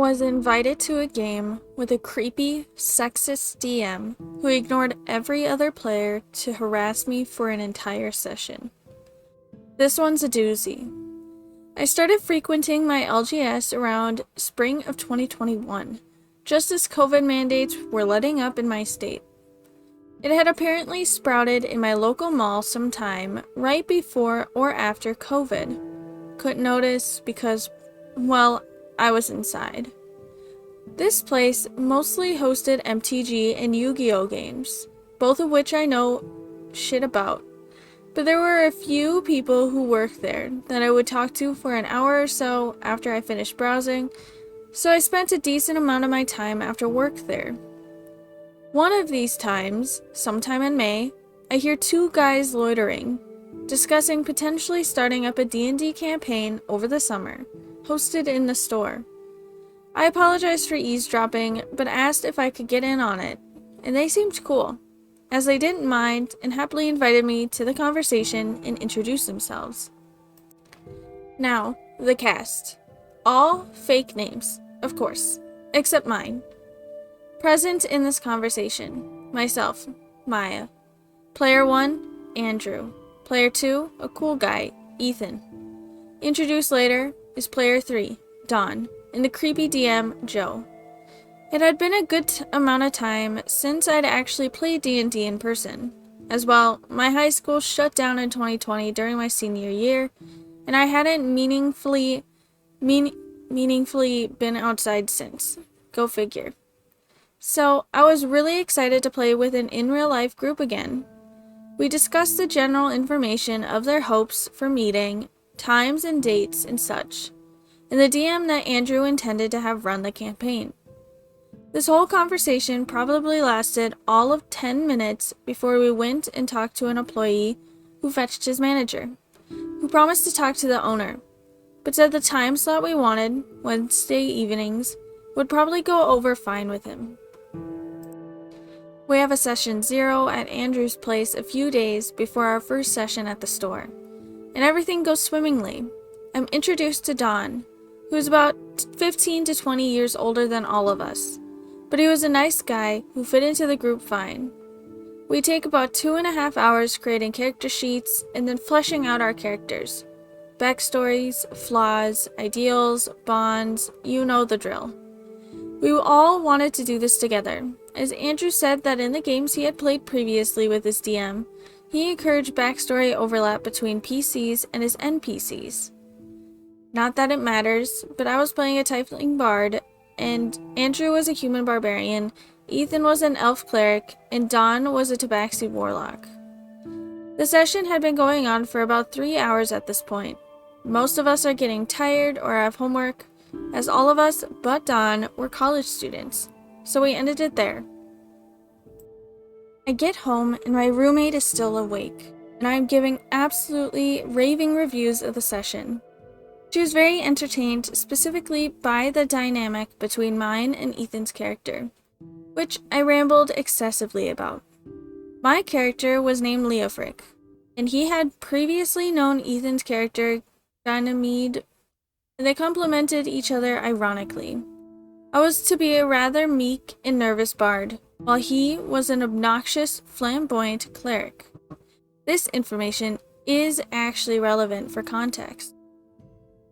was invited to a game with a creepy, sexist DM who ignored every other player to harass me for an entire session. This one's a doozy. I started frequenting my LGS around spring of 2021, just as COVID mandates were letting up in my state. It had apparently sprouted in my local mall sometime right before or after COVID. Couldn't notice because, well, I was inside. This place mostly hosted MTG and Yu-Gi-Oh games, both of which I know shit about. But there were a few people who worked there that I would talk to for an hour or so after I finished browsing, so I spent a decent amount of my time after work there. One of these times, sometime in May, I hear two guys loitering, discussing potentially starting up a D&D campaign over the summer, hosted in the store. I apologized for eavesdropping, but asked if I could get in on it, and they seemed cool, as they didn't mind and happily invited me to the conversation and introduced themselves. Now, the cast. All fake names, of course, except mine. Present in this conversation, myself, Maya. Player 1, Andrew. Player 2, a cool guy, Ethan. Introduced later is Player 3, Dawn, and the creepy DM, Joe. It had been a good amount of time since I'd actually played D&D in person. As well, my high school shut down in 2020 during my senior year, and I hadn't meaningfully been outside since. Go figure. So, I was really excited to play with an in-real-life group again. We discussed the general information of their hopes for meeting, times and dates and such, and the DM that Andrew intended to have run the campaign. This whole conversation probably lasted all of 10 minutes before we went and talked to an employee who fetched his manager, who promised to talk to the owner, but said the time slot we wanted, Wednesday evenings, would probably go over fine with him. We have a session 0 at Andrew's place a few days before our first session at the store, and everything goes swimmingly. I'm introduced to Don, who is about 15 to 20 years older than all of us, but he was a nice guy who fit into the group fine. We take about 2.5 hours creating character sheets and then fleshing out our characters. Backstories, flaws, ideals, bonds, you know the drill. We all wanted to do this together, as Andrew said that in the games he had played previously with his DM, he encouraged backstory overlap between PCs and his NPCs. Not that it matters, but I was playing a tiefling bard, and Andrew was a human barbarian, Ethan was an elf cleric, and Don was a tabaxi warlock. The session had been going on for about 3 hours at this point. Most of us are getting tired or have homework, as all of us but Don were college students, so we ended it there. I get home and my roommate is still awake, and I am giving absolutely raving reviews of the session. She was very entertained specifically by the dynamic between mine and Ethan's character, which I rambled excessively about. My character was named Leofric, and he had previously known Ethan's character, Ganymede, and they complemented each other ironically. I was to be a rather meek and nervous bard, while he was an obnoxious, flamboyant cleric. This information is actually relevant for context.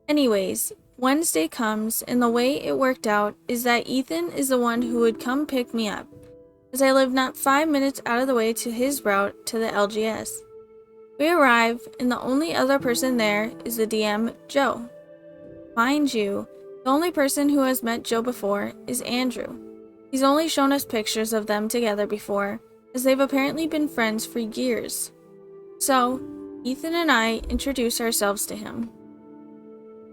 Anyways, Wednesday comes, and the way it worked out is that Ethan is the one who would come pick me up, as I live not 5 minutes out of the way to his route to the LGS. We arrive, and the only other person there is the DM, Joe. Mind you, the only person who has met Joe before is Andrew. He's only shown us pictures of them together before, as they've apparently been friends for years. So, Ethan and I introduce ourselves to him.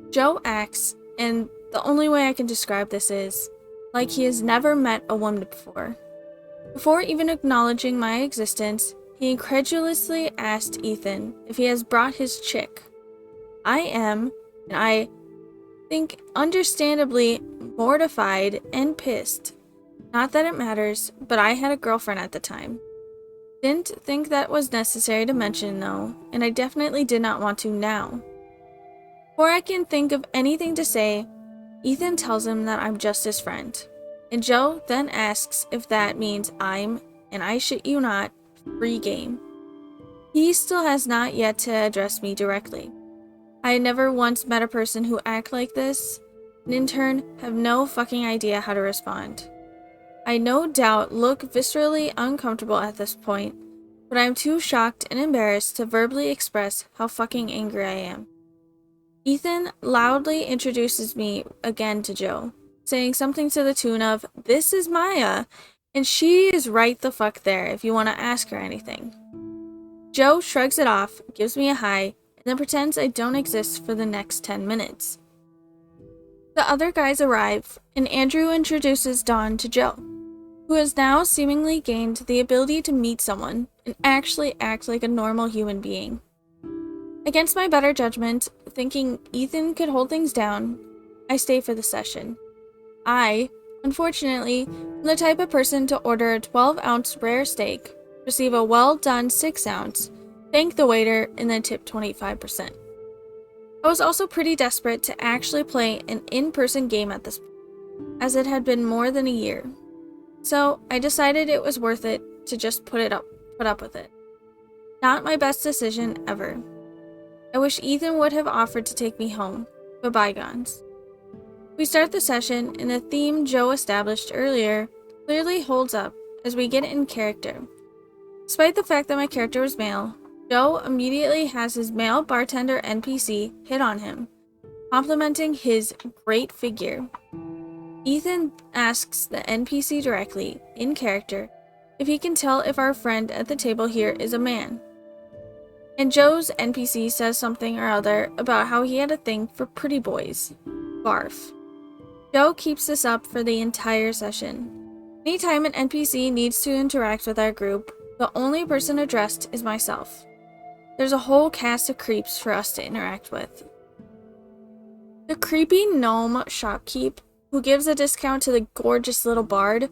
Joe acts, and the only way I can describe this is, like he has never met a woman before. Before even acknowledging my existence, he incredulously asked Ethan if he has brought his chick. I am, and I think understandably, mortified and pissed. Not that it matters, but I had a girlfriend at the time. Didn't think that was necessary to mention though, and I definitely did not want to now. Before I can think of anything to say, Ethan tells him that I'm just his friend, and Joe then asks if that means I'm, and I shit you not, free game. He still has not yet to address me directly. I had never once met a person who acted like this, and in turn have no fucking idea how to respond. I no doubt look viscerally uncomfortable at this point, but I am too shocked and embarrassed to verbally express how fucking angry I am. Ethan loudly introduces me again to Joe, saying something to the tune of, "This is Maya, and she is right the fuck there if you want to ask her anything." Joe shrugs it off, gives me a hi, and then pretends I don't exist for the next 10 minutes. The other guys arrive, and Andrew introduces Dawn to Joe, who has now seemingly gained the ability to meet someone and actually act like a normal human being. Against my better judgment, thinking Ethan could hold things down, I stay for the session. I, unfortunately, am the type of person to order a 12-ounce rare steak, receive a well-done 6-ounce, thank the waiter, and then tip 25%. I was also pretty desperate to actually play an in-person game at this point, as it had been more than a year. So I decided it was worth it to just put up with it. Not my best decision ever. I wish Ethan would have offered to take me home, but bygones. We start the session, and the theme Joe established earlier clearly holds up as we get in character. Despite the fact that my character was male, Joe immediately has his male bartender NPC hit on him, complimenting his great figure. Ethan asks the NPC directly, in character, if he can tell if our friend at the table here is a man. And Joe's NPC says something or other about how he had a thing for pretty boys. Barf. Joe keeps this up for the entire session. Anytime an NPC needs to interact with our group, the only person addressed is myself. There's a whole cast of creeps for us to interact with. The creepy gnome shopkeep, who gives a discount to the gorgeous little bard.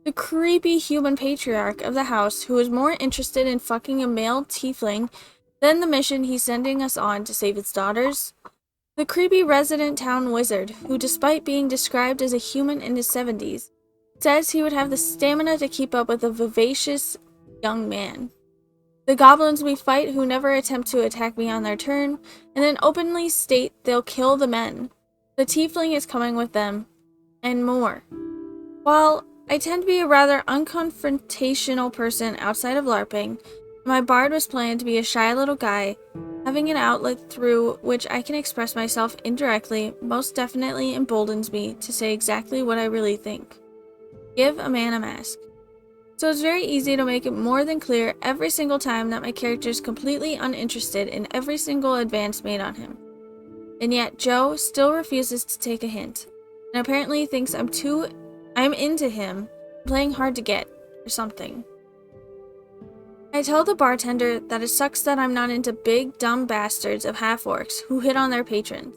The creepy human patriarch of the house, who is more interested in fucking a male tiefling than the mission he's sending us on to save his daughters. The creepy resident town wizard, who despite being described as a human in his 70s, says he would have the stamina to keep up with a vivacious young man. The goblins we fight, who never attempt to attack me on their turn, and then openly state they'll kill the men. The tiefling is coming with them, and more. While I tend to be a rather unconfrontational person outside of LARPing, my bard was planned to be a shy little guy, having an outlet through which I can express myself indirectly most definitely emboldens me to say exactly what I really think. Give a man a mask. So it's very easy to make it more than clear every single time that my character is completely uninterested in every single advance made on him. And yet Joe still refuses to take a hint, and apparently thinks I'm into him, playing hard to get, or something. I tell the bartender that it sucks that I'm not into big, dumb bastards of half-orcs who hit on their patrons.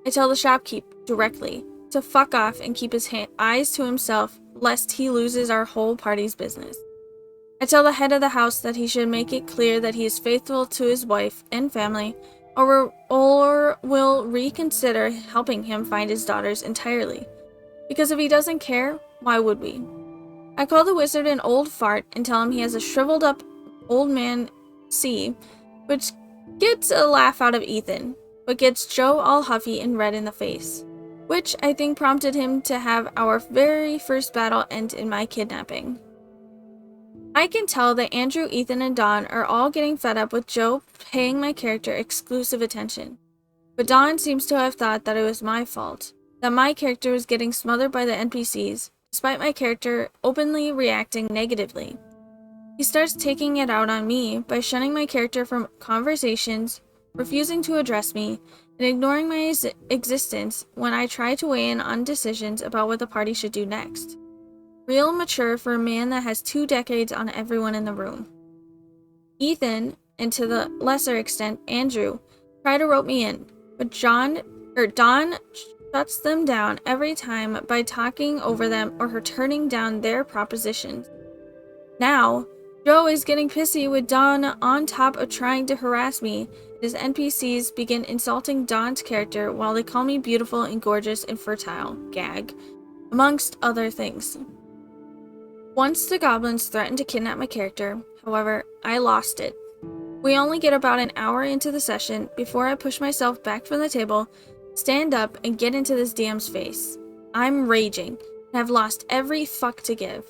I tell the shopkeep, directly, to fuck off and keep his eyes to himself, lest he loses our whole party's business. I tell the head of the house that he should make it clear that he is faithful to his wife and family, or will reconsider helping him find his daughters entirely. Because if he doesn't care, why would we? I call the wizard an old fart and tell him he has a shriveled up old man C, which gets a laugh out of Ethan, but gets Joe all huffy and red in the face, which I think prompted him to have our very first battle end in my kidnapping. I can tell that Andrew, Ethan, and Dawn are all getting fed up with Joe paying my character exclusive attention, but Dawn seems to have thought that it was my fault, that my character was getting smothered by the NPCs, despite my character openly reacting negatively. He starts taking it out on me by shunning my character from conversations, refusing to address me, and ignoring my existence when I try to weigh in on decisions about what the party should do next. Real mature for a man that has 2 decades on everyone in the room. Ethan, and to the lesser extent Andrew, try to rope me in, but Dawn shuts them down every time by talking over them or her turning down their propositions. Now, Joe is getting pissy with Don on top of trying to harass me. His NPCs begin insulting Don's character while they call me beautiful and gorgeous and fertile, gag, amongst other things. Once the goblins threatened to kidnap my character, however, I lost it. We only get about an hour into the session before I push myself back from the table, stand up, and get into this DM's face. I'm raging, and have lost every fuck to give.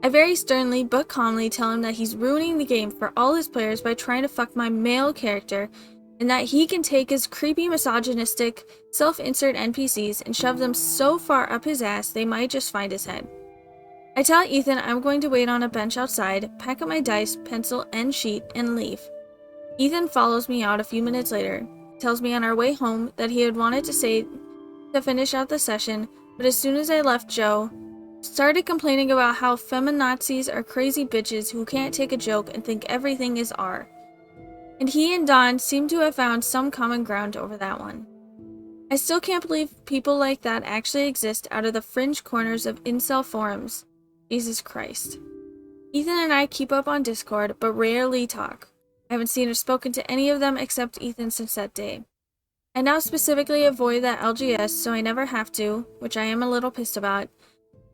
I very sternly but calmly tell him that he's ruining the game for all his players by trying to fuck my male character, and that he can take his creepy misogynistic self-insert NPCs and shove them so far up his ass they might just find his head. I tell Ethan I'm going to wait on a bench outside, pack up my dice, pencil, and sheet, and leave. Ethan follows me out a few minutes later, tells me on our way home that he had wanted to say to finish out the session, but as soon as I left, Joe started complaining about how feminazis are crazy bitches who can't take a joke and think everything is R. And he and Don seem to have found some common ground over that one. I still can't believe people like that actually exist out of the fringe corners of incel forums. Jesus Christ. Ethan and I keep up on Discord, but rarely talk. I haven't seen or spoken to any of them except Ethan since that day. I now specifically avoid that LGS so I never have to, which I am a little pissed about,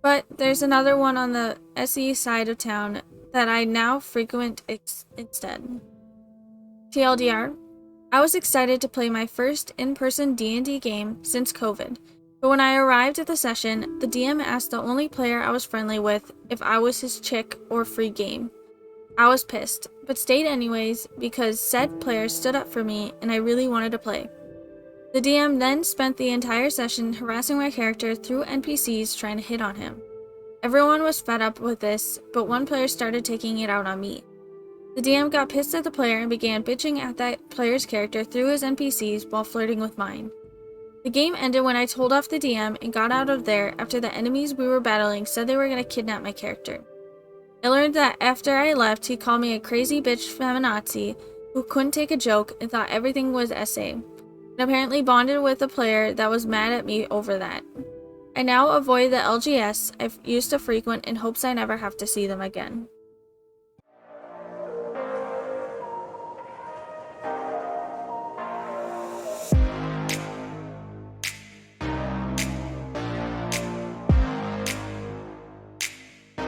but there's another one on the SE side of town that I now frequent instead. TLDR, I was excited to play my first in-person D&D game since COVID, but when I arrived at the session, the DM asked the only player I was friendly with if I was his chick or free game. I was pissed, but stayed anyways because said player stood up for me and I really wanted to play. The DM then spent the entire session harassing my character through NPCs trying to hit on him. Everyone was fed up with this, but one player started taking it out on me. The DM got pissed at the player and began bitching at that player's character through his NPCs while flirting with mine. The game ended when I told off the DM and got out of there after the enemies we were battling said they were going to kidnap my character. I learned that after I left, he called me a crazy bitch feminazi who couldn't take a joke and thought everything was SA, and apparently bonded with a player that was mad at me over that. I now avoid the LGS I used to frequent in hopes I never have to see them again.